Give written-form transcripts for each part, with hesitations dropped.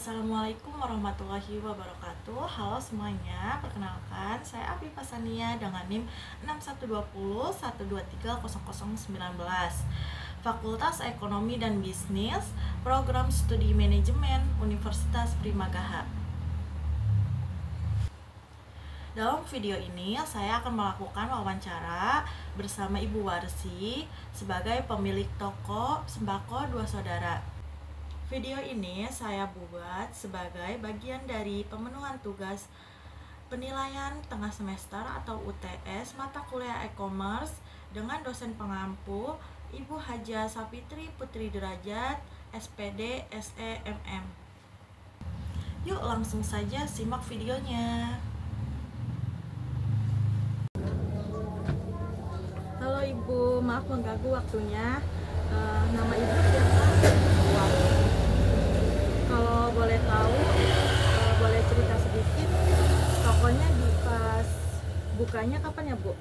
Assalamualaikum warahmatullahi wabarakatuh. Halo semuanya, perkenalkan saya Afi Pasania dengan NIM 612012300019, Fakultas Ekonomi dan Bisnis, Program Studi Manajemen, Universitas Primagaha. Dalam video ini saya akan melakukan wawancara bersama Ibu Warsi sebagai pemilik toko sembako Dua Saudara. Video ini saya buat sebagai bagian dari pemenuhan tugas penilaian tengah semester atau UTS mata kuliah e-commerce dengan dosen pengampu Ibu Haja Sapitri Putri Derajat, SPD, SEMM. Yuk langsung saja simak videonya. Halo Ibu, maaf mengganggu waktunya. Nama Ibu siapa? Kalau boleh tahu, boleh cerita sedikit tokonya di pas bukanya kapan ya Bu?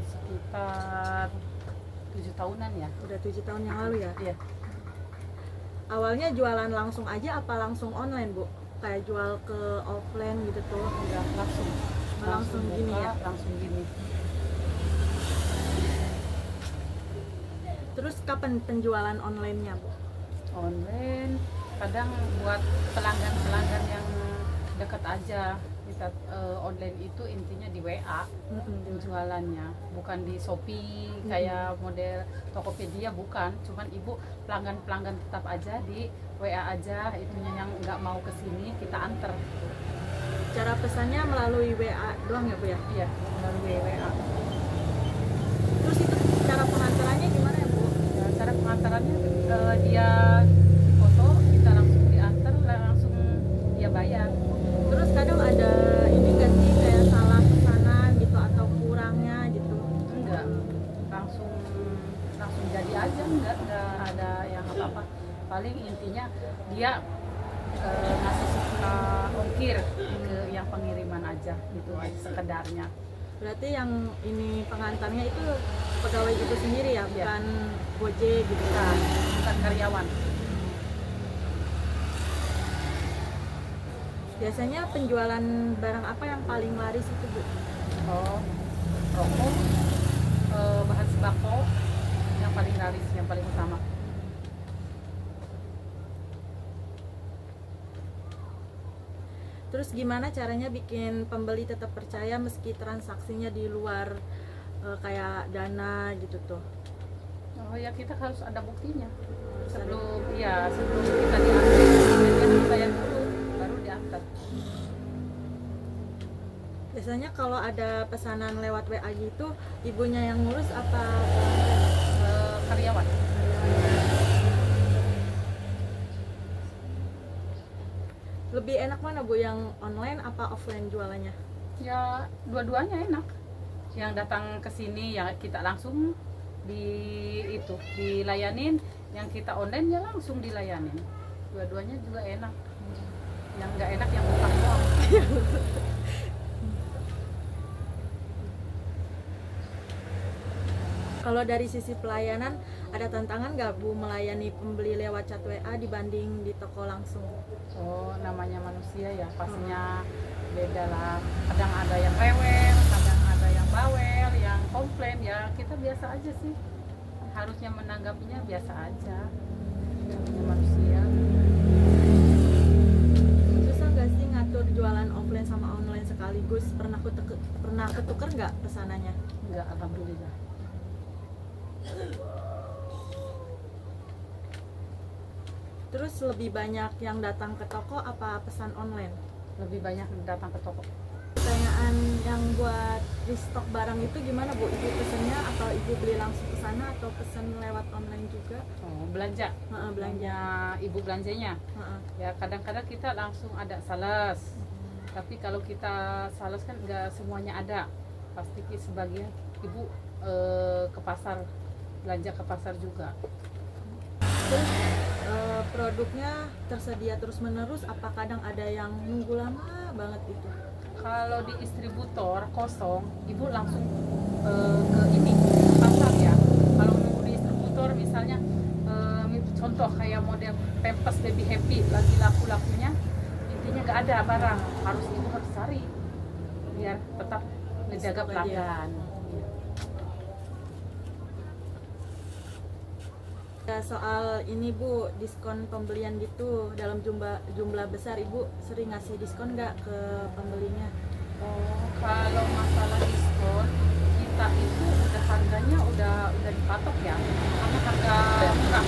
Sekitar 7 tahunan ya. Udah 7 tahun yang lalu ya? Iya. Awalnya jualan langsung aja apa langsung online Bu? Kayak jual ke offline gitu tuh? Udah langsung Gini buka, ya? langsung gini. Terus kapan penjualan online-nya Bu? Online kadang buat pelanggan yang dekat aja. Kita online itu intinya di WA penjualannya, bukan di Shopee kayak model Tokopedia, bukan. Cuman Ibu pelanggan tetap aja di WA aja, itunya yang nggak mau kesini kita anter. Cara pesannya melalui WA doang ya Bu ya? Iya, melalui WA. Terus itu cara pengantarannya gimana ya Bu? Ya, cara pengantarannya dia foto, kita langsung diantar, langsung dia bayar. Terus kadang ada ini nggak sih kayak salah pesanan gitu atau kurangnya gitu? Enggak, langsung jadi aja, enggak ada yang apa-apa. Paling intinya dia ngasih suka ongkir ke yang pengiriman aja, gitu aja sekedarnya. Berarti yang ini pengantarnya itu pegawai itu sendiri ya, bukan Gojek gitu kan? Bukan karyawan. Biasanya penjualan barang apa yang paling laris itu Bu? Rokok, bahan sembako yang paling laris, yang paling utama. Terus gimana caranya bikin pembeli tetap percaya meski transaksinya di luar kayak Dana gitu tuh? Oh ya, kita harus ada buktinya. Sebelum kita diantar, dia dibayar dulu, baru diantar. Biasanya kalau ada pesanan lewat WA gitu, ibunya yang ngurus apa Karyawan. Lebih enak mana Bu, yang online apa offline jualannya? Ya, dua-duanya enak. Yang datang ke sini ya kita langsung dilayanin, yang kita online ya langsung dilayanin. Dua-duanya juga enak. Yang nggak enak yang utang doang. Kalau dari sisi pelayanan, ada tantangan nggak Bu melayani pembeli lewat chat WA dibanding di toko langsung? Oh, namanya manusia ya, pastinya beda lah. Kadang ada yang rewel, kadang ada yang bawel, yang komplain. Ya kita biasa aja sih. Harusnya menanggapinya biasa aja. Namanya manusia. Susah nggak sih ngatur jualan offline sama online sekaligus? Pernah ketuker nggak pesanannya? Enggak, alhamdulillah. Terus lebih banyak yang datang ke toko apa pesan online? Lebih banyak datang ke toko. Pertanyaan yang buat restock barang itu gimana Bu? Ibu pesennya atau ibu beli langsung ke sana atau pesan lewat online juga? Oh, belanja. Belanja. Ibu belanjanya. Ya kadang-kadang kita langsung ada sales. Tapi kalau kita sales kan nggak semuanya ada. Pasti sebagian ibu ke pasar, belanja ke pasar juga. Terus produknya tersedia terus-menerus apa kadang ada yang nunggu lama banget itu? Kalau di distributor kosong, ibu langsung ke pasar ya. Kalau nunggu di distributor misalnya contoh kayak model Pampers Baby Happy lagi laku-lakunya, intinya nggak ada barang, harus ibu harus cari biar tetap menjaga pelanggan. Ya, soal ini Bu, diskon pembelian gitu dalam jumlah besar, Ibu sering ngasih diskon nggak ke pembelinya? Oh, kalau masalah diskon kita itu udah harganya udah dipatok ya, karena harga murah.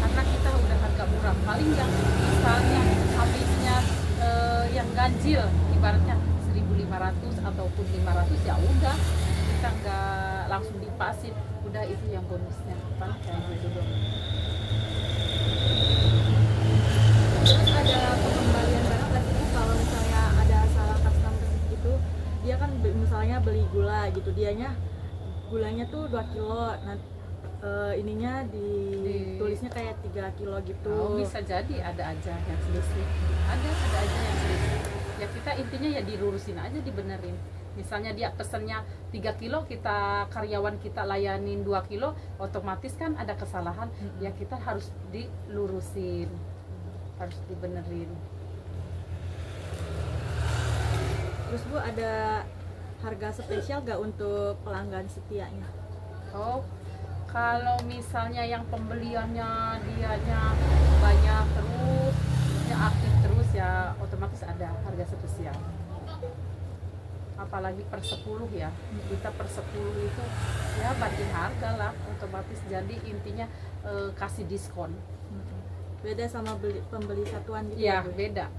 Karena kita udah harga murah, paling yang misalnya habisnya yang ganjil ibaratnya 1.500 ataupun 500 ya udah kita nggak langsung dipasin, udah itu yang bonusnya paling kayak gitu dong. Terus ada pengembalian barang nggak sih Bu, kalau misalnya ada salah customer gitu, dia kan misalnya beli gula gitu, dianya gulanya tuh 2 kilo, nah ininya ditulisnya kayak 3 kilo gitu. Oh, bisa jadi ada aja yang selisih, ada aja yang selisih. Ya kita intinya ya dilurusin aja, dibenerin. Misalnya dia pesannya 3 kilo, kita karyawan kita layanin 2 kilo, otomatis kan ada kesalahan, ya kita harus dilurusin, harus dibenerin. Terus Bu, ada harga spesial gak untuk pelanggan setianya? Oh, kalau misalnya yang pembeliannya dianya banyak terus, ya aktif terus, ya otomatis ada harga spesial. Apalagi per 10 ya, kita per 10 itu ya banding harga lah, otomatis. Jadi intinya kasih diskon. Beda sama pembeli satuan gitu Ya, Bu? beda.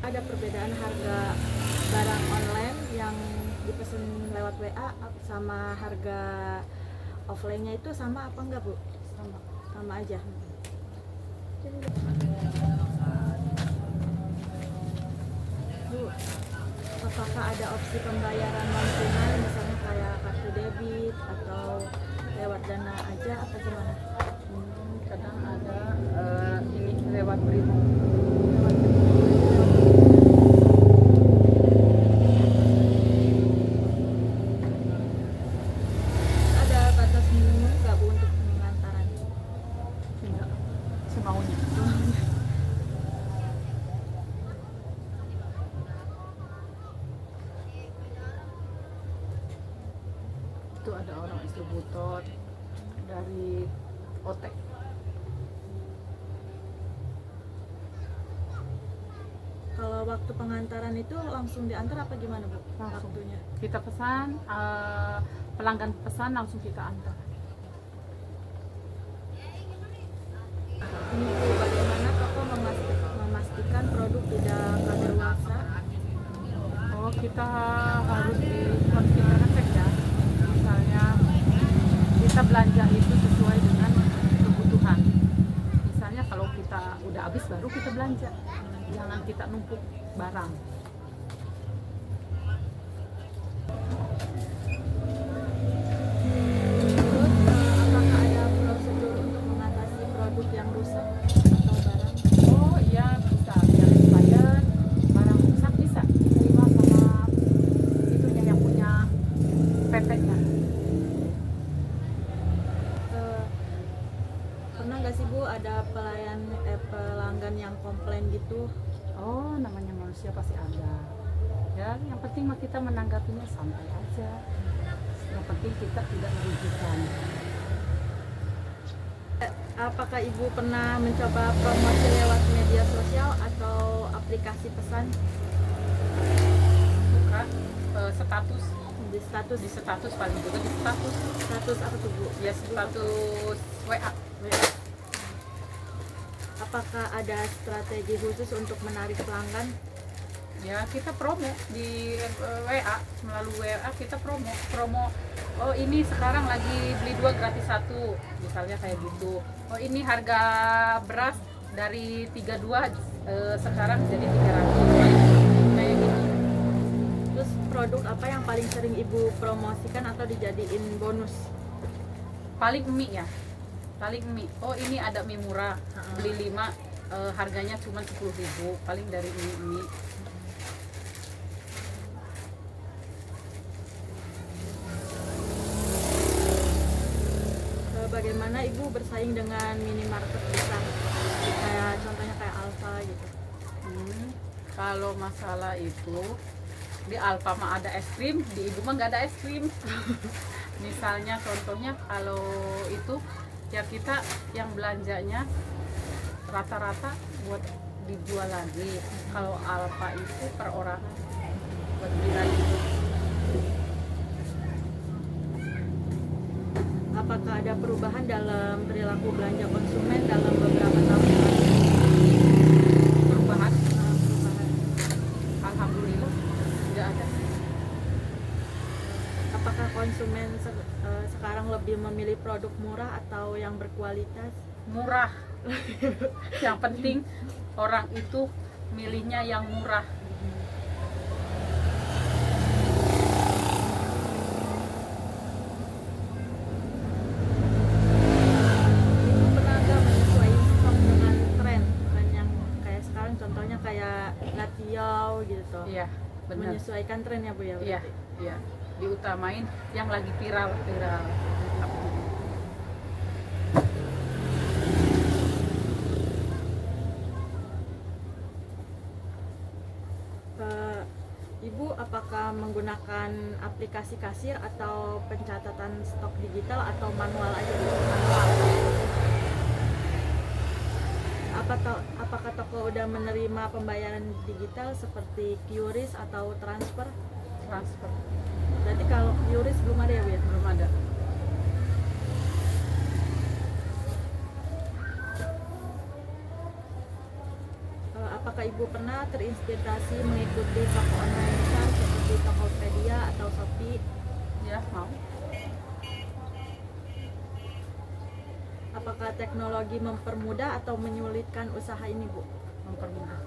Ada perbedaan harga barang online yang dipesan lewat WA sama harga offline-nya itu sama apa enggak Bu? Sama aja. Bu, apakah ada opsi pembayaran non tunai, misalnya kayak kartu debit atau lewat Dana aja apa gimana? Kadang ada ini lewat Brimo. Ada batas minimum nggak Bu untuk pengantaran? Enggak, semaunya. Itu ada orang distributor dari Otek. Kalau waktu pengantaran itu langsung diantar apa gimana Bu? Langsung. Waktunya? Kita pesan, pelanggan pesan langsung kita antar. Ini Bu, bagaimana toko memastikan produk tidak kadaluarsa? Oh, kita harus cek ya. Misalnya kita belanja itu sesuai dengan kebutuhan. Misalnya kalau kita udah habis baru kita belanja. Jangan kita numpuk barang. Terus apakah ada prosedur untuk mengatasi produk yang rusak atau barang? Oh iya, bisa. Yang expired, barang rusak bisa diterima sama itunya yang punya PT-nya. Pernah nggak sih Bu ada pelanggan yang komplain gitu? Oh, namanya manusia pasti ada. Ya, yang penting mah kita menanggapinya santai aja. Yang penting kita tidak merugikan. Apakah Ibu pernah mencoba promosi lewat media sosial atau aplikasi pesan? Buka status Di status paling juga di status apa tuh Bu? ya, status WA. Apakah ada strategi khusus untuk menarik pelanggan? Ya, kita promo di WA, melalui WA kita promo. Oh, ini sekarang lagi beli 2 gratis 1, misalnya kayak gitu. Oh, ini harga beras dari 32 sekarang jadi 300 kayak gitu. Terus produk apa yang paling sering Ibu promosikan atau dijadiin bonus? Paling mie ya, paling mie. Oh, ini ada mie murah, beli 5 harganya cuma 10.000, paling dari mie. bagaimana Ibu bersaing dengan minimarket besar? Kayak contohnya kayak Alfa gitu. Kalau masalah itu di Alfa mah ada es krim, di Ibu mah nggak ada es krim. Misalnya contohnya kalau itu ya kita yang belanjanya rata-rata buat dijual lagi. Kalau Alfa itu perorangan buat beli lagi. Apakah ada perubahan dalam perilaku belanja konsumen dalam beberapa tahun yang lalu? Perubahan, Perubahan. alhamdulillah nggak ada. Apakah konsumen sekarang lebih memilih produk murah atau yang berkualitas? Murah. Yang penting orang itu milihnya yang murah. Ibu pernah nggak menyesuaikan stok dengan tren yang kayak sekarang, contohnya kayak Latiau gitu? Iya, benar. Menyesuaikan tren ya Bu ya? Iya, berarti? iya. Diutamain yang lagi viral. Ibu apakah menggunakan aplikasi kasir atau pencatatan stok digital atau manual aja Bu? Manual. Apakah toko udah menerima pembayaran digital seperti QRIS atau transfer? Transfer Berarti kalau QRIS belum ada ya Bu ya? belum ada. Apakah Ibu pernah terinspirasi mengikuti toko online besar seperti Tokopedia atau Shopee? Ya, mau. Apakah teknologi mempermudah atau menyulitkan usaha ini Bu? Mempermudah.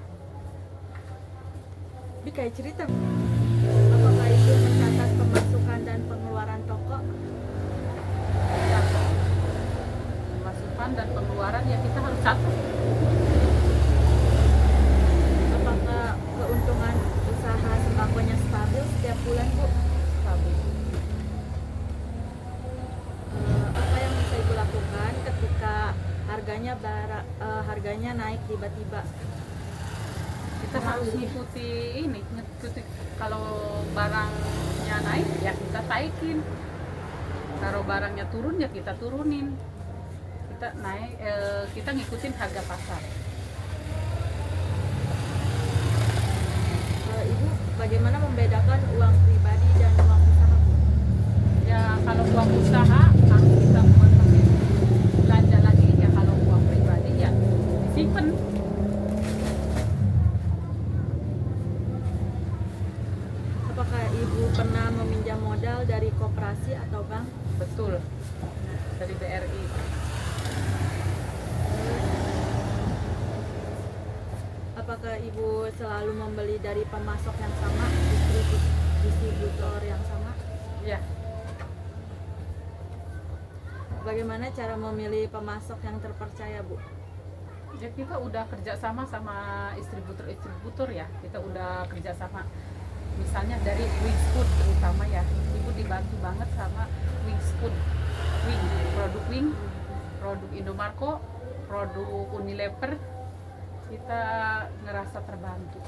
Bi kayak cerita. Apakah itu mencatat pemasukan dan pengeluaran toko? Ya. Pemasukan dan pengeluaran ya kita harus catat. Apakah keuntungan usaha sembakonya stabil setiap bulan Bu? Stabil. Apa yang bisa Ibu lakukan ketika harganya naik tiba-tiba? Kita harus ngikuti kalau barangnya naik ya kita naikin, kalau barangnya turun ya kita turunin, kita ngikutin harga pasar. Ibu bagaimana membedakan uang pribadi dan uang usaha Bu? Ya kalau uang usaha harus kita buat pakai belanja lagi, ya kalau uang pribadi ya disimpan. Apakah Ibu pernah meminjam modal dari koperasi atau bank? Betul, dari BRI. Apakah Ibu selalu membeli dari pemasok yang sama, distributor yang sama? Ya, Bagaimana cara memilih pemasok yang terpercaya Bu? ya kita udah kerjasama sama distributor ya, kita udah kerjasama. Misalnya dari Wings Food terutama ya, Ibu dibantu banget sama Wings Food, produk Wing, produk Indomarko, produk Unilever, kita ngerasa terbantu.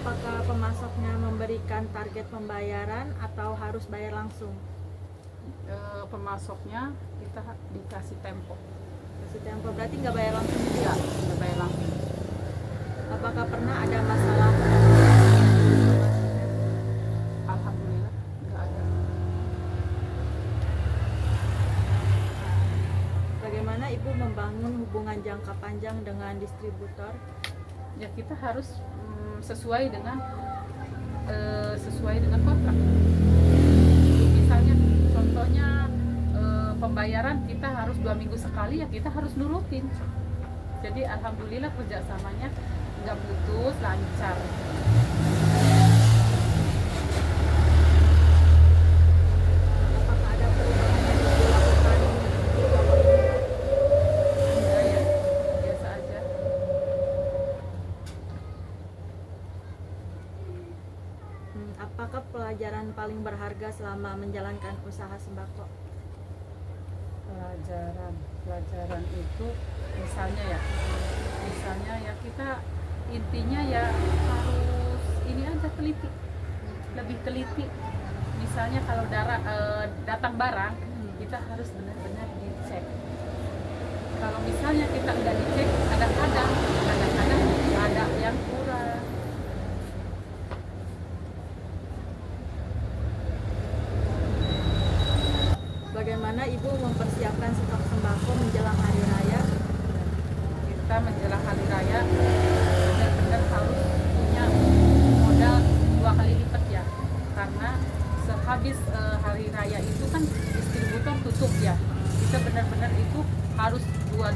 Apakah pemasoknya memberikan target pembayaran atau harus bayar langsung? Pemasoknya kita dikasih tempo. Kasih tempo berarti nggak bayar langsung juga? Ya, kita bayar langsung. Apakah pernah ada masalah? Alhamdulillah nggak ada. Bagaimana Ibu membangun hubungan jangka panjang dengan distributor? Ya kita harus sesuai dengan kontrak. Misalnya contohnya pembayaran kita harus 2 minggu sekali, ya kita harus nurutin. Jadi alhamdulillah kerjasamanya nggak putus, lancar. Apakah ada perubahan yang dilakukan di toko ini? Enggak ya, biasa aja. Apakah pelajaran paling berharga selama menjalankan usaha sembako? Pelajaran itu misalnya ya kita intinya ya harus ini aja lebih teliti. Misalnya kalau datang barang, kita harus benar-benar dicek. Kalau misalnya kita nggak dicek, kadang-kadang ada yang kurang. Bagaimana Ibu mempersiapkan stok sembako menjelang hari raya? Kita menjelang hari raya benar-benar harus punya modal 2 kali lipat ya, karena sehabis hari raya itu kan distributor tutup ya. Kita benar-benar itu harus dua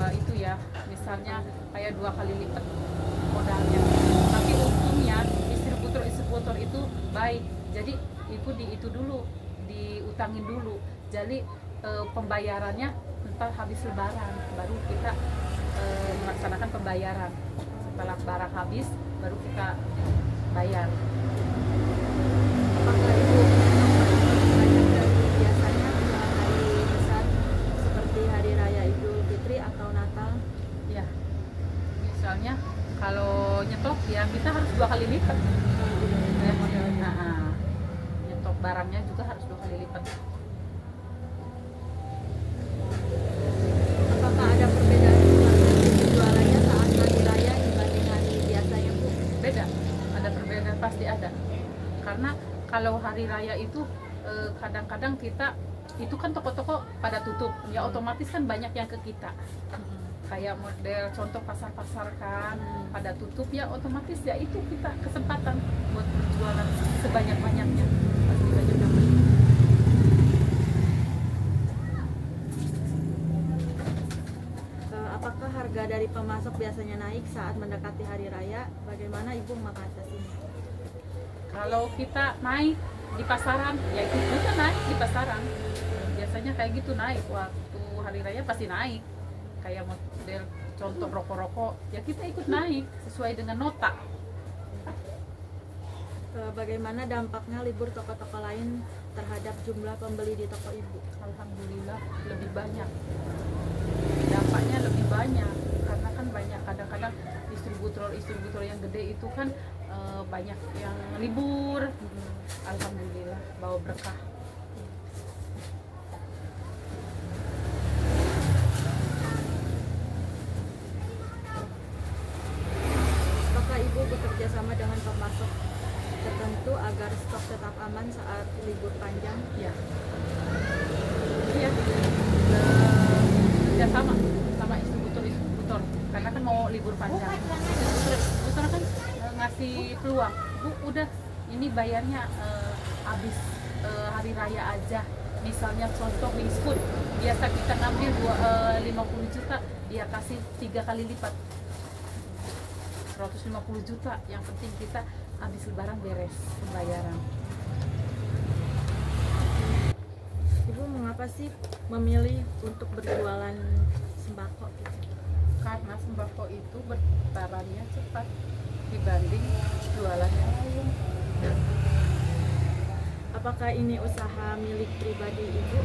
itu ya, misalnya kayak 2 kali lipat modalnya. Tapi untungnya distributor itu baik, jadi itu dulu diutangin dulu, jadi pembayarannya entar habis lebaran baru kita melaksanakan pembayaran. Setelah barang habis baru kita bayar. Apakah Ibu banyak dari biasanya hari besar seperti hari raya Idul Fitri atau Natal? Ya, misalnya kalau nyetok ya kita harus 2 kali lipat. Nyetok barangnya juga harus 2 kali lipat. Apakah ada perbedaan jualannya saat hari raya dibanding hari biasanya, Bu? Beda, ada perbedaan, pasti ada. Karena kalau hari raya itu kadang-kadang kita itu kan toko-toko pada tutup ya, otomatis kan banyak yang ke kita. Kayak model contoh pasar-pasar kan pada tutup ya, otomatis ya itu kita kesempatan buat berjualan sebanyak-banyaknya, pasti banyak yang beli. Apakah harga dari pemasok biasanya naik saat mendekati hari raya? Bagaimana Ibu mengatasinya? Kalau kita naik di pasaran ya itu juga naik di pasaran, biasanya kayak gitu, naik waktu hari raya pasti naik. Kayak model contoh rokok-rokok ya kita ikut naik sesuai dengan nota. Bagaimana dampaknya libur toko-toko lain terhadap jumlah pembeli di toko Ibu? Alhamdulillah lebih banyak, dampaknya lebih banyak karena kan banyak, kadang-kadang distributor yang gede itu kan banyak yang libur. Alhamdulillah bawa berkah. Ibu bekerja sama dengan pemasok tertentu agar stok tetap aman saat libur panjang? Iya, kerja sama distributor karena kan mau libur panjang. Distributor kan ngasih peluang, Bu udah ini bayarnya habis hari raya aja. Misalnya contoh Wings Food biasa kita ngambil 50 juta, dia kasih 3 kali lipat 150 juta. Yang penting kita habis lebaran beres pembayaran. Ibu mengapa sih memilih untuk berjualan sembako? Karena sembako itu bertarannya cepat dibanding jualan yang lain. Apakah ini usaha milik pribadi Ibu?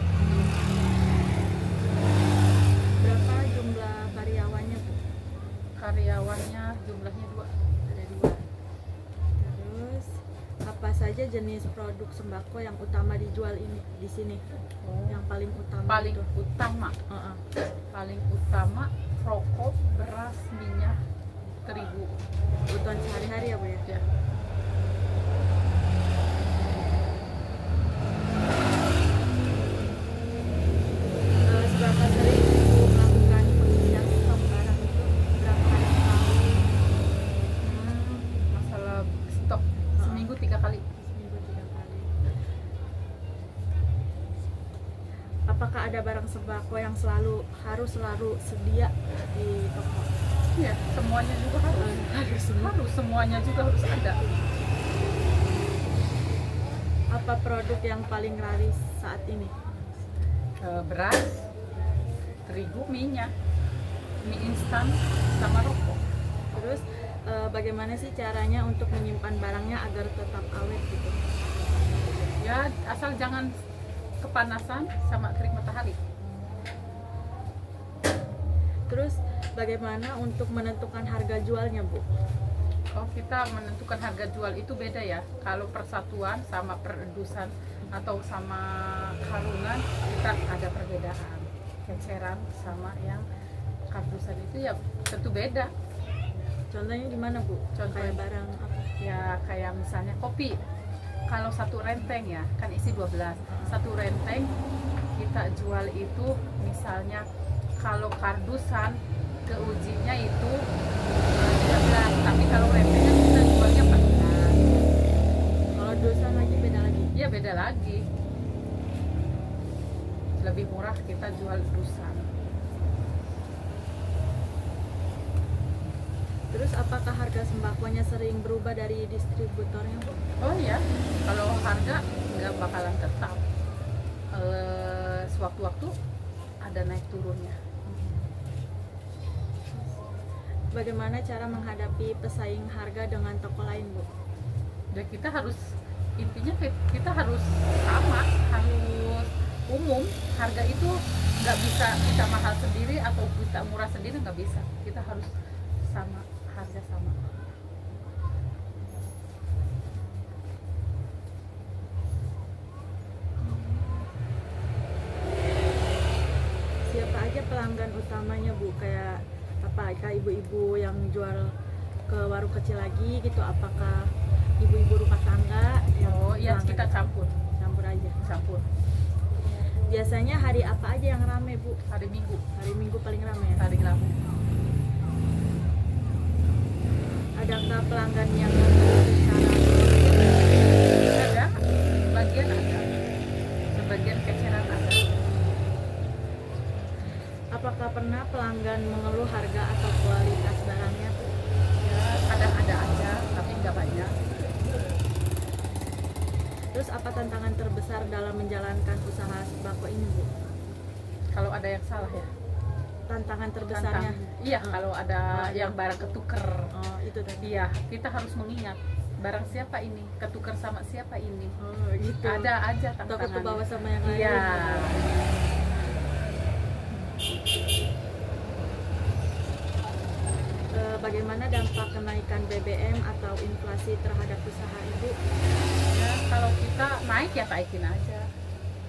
Berapa jumlah karyawannya, Bu? Karyawannya jumlahnya 2. Ada 2. Terus apa saja jenis produk sembako yang utama dijual ini di sini? Yang paling utama? Paling itu? utama. Paling utama rokok, beras, minyak, terigu. Kebutuhan sehari-hari ya, Bu ya? Ya. Seberapa sering Ibu melakukan pengisian stok barang itu? Berapa kali sekali? Masalah stok seminggu 3 kali. Seminggu 3 kali. Apakah ada barang sembako yang harus selalu sedia di toko? Iya, semuanya juga harus semuanya juga harus ada. Apa produk yang paling laris saat ini? Beras, terigu, minyak, mie instan, sama rokok. Terus bagaimana sih caranya untuk menyimpan barangnya agar tetap awet gitu? Ya asal jangan kepanasan sama terik matahari. Terus bagaimana untuk menentukan harga jualnya, Bu? Oh, kita menentukan harga jual itu beda ya. Kalau persatuan sama peredusan atau sama karungan kita ada perbedaan. Keceran sama yang kardusan itu ya tentu beda. Contohnya gimana, Bu? Contohnya Kayak barang apa? Ya kayak misalnya kopi. Kalau satu renteng ya kan isi 12. Satu renteng kita jual itu misalnya kalau kardusan keujinya itu 13, tapi kalau rentengnya kita jualnya 14. Kalau dosa lagi beda lagi. Ya beda lagi. Lebih murah kita jual dusan. Terus apakah harga sembakonya sering berubah dari distributornya, Bu? Oh ya, kalau harga nggak bakalan tetap. Sewaktu-waktu ada naik turunnya. Bagaimana cara menghadapi pesaing harga dengan toko lain, Bu? Dan kita harus intinya kita harus sama, harus umum. Harga itu nggak bisa kita mahal sendiri atau kita murah sendiri, nggak bisa. Kita harus sama, harga sama. Siapa aja pelanggan utamanya, Bu? Kayak apa? Kayak ibu-ibu yang jual ke warung kecil lagi gitu? Apakah ibu-ibu rumah tangga yang Oh iya, pelanggan? kita campur Campur aja. campur. Biasanya hari apa aja yang rame, Bu? Hari Minggu Hari Minggu paling rame ya? paling ramai. Adakah pelanggan yang membeli secara Ada sebagian, ada sebagian keceran ada. apakah pernah pelanggan mengeluh harga atau kualitas barangnya, Bu? Ya kadang ada aja tapi nggak banyak. Terus apa tantangan terbesar dalam menjalankan usaha sembako ini, Bu? Kalau ada yang salah ya Tantangan terbesarnya? iya, kalau ada yang barang ketuker. Oh, itu tadi. Iya, kita harus mengingat barang siapa ini, ketuker sama siapa ini. Oh, gitu. Ada aja Takut tantangannya. ke bawah sama yang lain. Iya. Bagaimana dampak kenaikan BBM atau inflasi terhadap usaha Ibu? Ya, kalau kita naik ya naikin aja.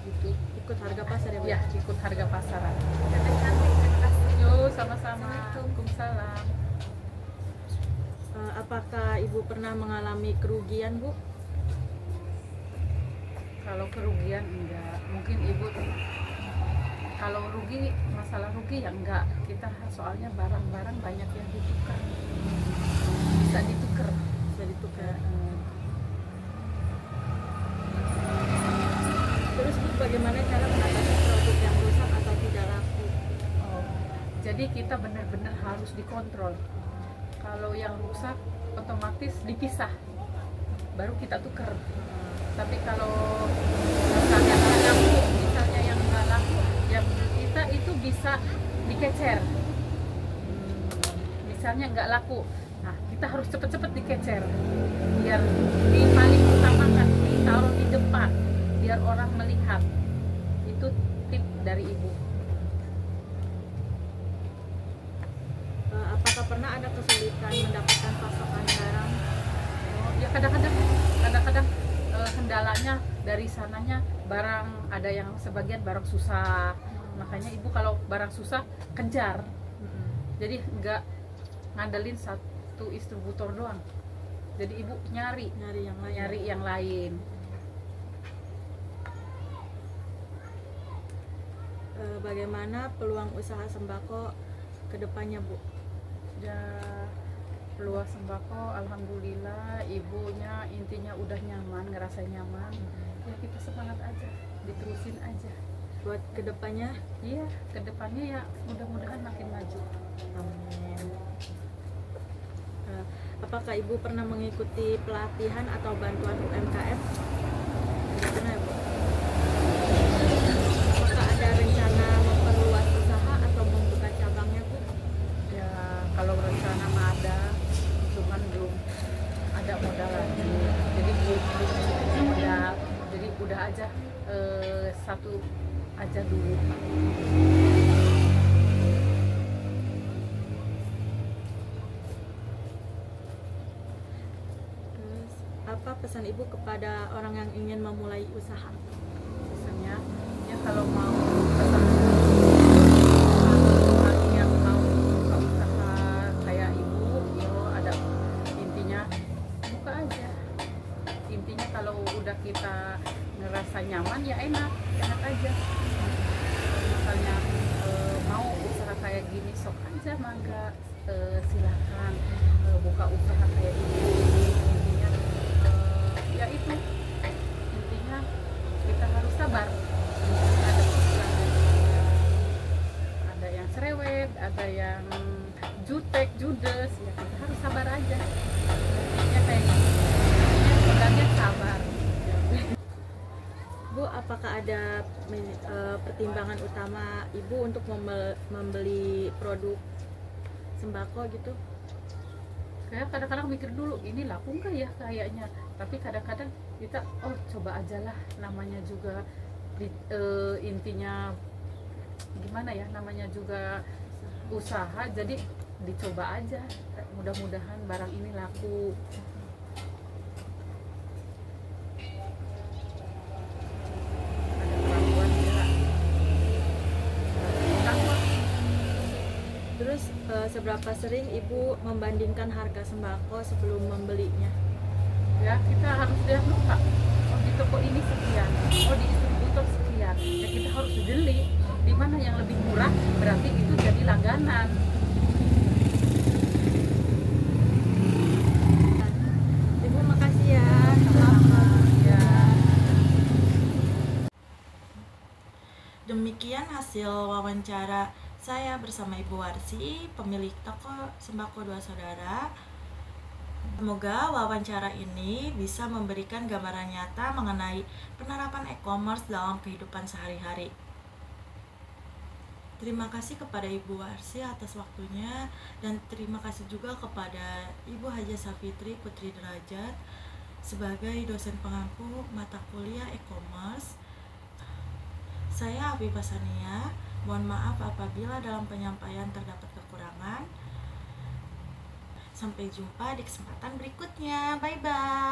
Gitu. Ikut harga pasar ya, Bu? Ya, ikut harga pasaran. Terima kasih. Yo, sama-sama. Waalaikumsalam. Apakah Ibu pernah mengalami kerugian, Bu? Kalau kerugian enggak. Mungkin ibu kalau rugi, masalah rugi ya enggak. Kita soalnya barang-barang banyak yang ditukar. Bisa ditukar. Bisa ditukar. Ya, Terus Bu, bagaimana cara mengatasi produk yang rusak atau tidak laku? oh. Jadi kita benar-benar harus dikontrol. Kalau yang rusak otomatis dipisah. Baru kita tukar. Tapi kalau misalnya nggak laku, misalnya yang nggak laku, ya kita itu bisa dikecer. Misalnya nggak laku, nah kita harus cepet-cepet dikecer, biar di paling utamakan, ditaruh di depan, biar orang melihat. Itu tip dari ibu. Apakah pernah ada kesulitan mendapatkan pasokan barang? Oh, ya kadang-kadang kendalanya dari sananya barang ada yang sebagian barang susah. Makanya ibu kalau barang susah kejar. Jadi nggak ngandelin satu distributor doang. Jadi ibu nyari yang lain. Bagaimana peluang usaha sembako ke depannya, Bu? Ya peluang sembako alhamdulillah ibunya intinya udah nyaman, ngerasa nyaman. Ya kita semangat aja, diterusin aja. Buat ke depannya? Iya, kedepannya ya mudah-mudahan makin maju. Amin. Apakah Ibu pernah mengikuti pelatihan atau bantuan UMKM? Tidak pernah ya, Bu? Apakah ada rencana memperluas usaha atau membuka cabangnya, Bu? Ya kalau rencana mah ada, cuma coba aja satu aja dulu. Terus apa pesan Ibu kepada orang yang ingin memulai usaha? Pesannya ya kalau mau pesan orang yang mau buka usaha kayak ibu, yo ada intinya buka aja. Intinya kalau udah kita ngerasa nyaman ya enak aja. Misalnya mau usaha kayak gini sok aja mangga, silakan buka usaha kayak ini. Intinya ya itu, intinya kita harus sabar. Ada yang cerewet, ada yang jutek, judes, ya kita harus sabar aja. Ya kayak gitu. Sebenarnya sabar. Bu, apakah ada pertimbangan utama Ibu untuk membeli produk sembako gitu? Kayak kadang-kadang mikir dulu, ini laku nggak ya kayaknya. Tapi kadang-kadang kita, oh coba aja lah, namanya juga intinya gimana ya, namanya juga usaha, jadi dicoba aja. Mudah-mudahan barang ini laku. Terus seberapa sering Ibu membandingkan harga sembako sebelum membelinya? Ya kita harus lihat dulu Pak, oh di toko ini sekian, oh di distributor sekian, ya kita harus beli di mana yang lebih murah, berarti itu jadi langganan. Ibu makasih ya. Ya. Demikian hasil wawancara saya bersama Ibu Warsi, pemilik toko sembako Dua Saudara. Semoga wawancara ini bisa memberikan gambaran nyata mengenai penerapan e-commerce dalam kehidupan sehari-hari. Terima kasih kepada Ibu Warsi atas waktunya, dan terima kasih juga kepada Ibu Haja Safitri Putri Derajat sebagai dosen pengampu mata kuliah e-commerce. Saya Habibah Sania, mohon maaf apabila dalam penyampaian terdapat kekurangan. Sampai jumpa di kesempatan berikutnya. Bye-bye.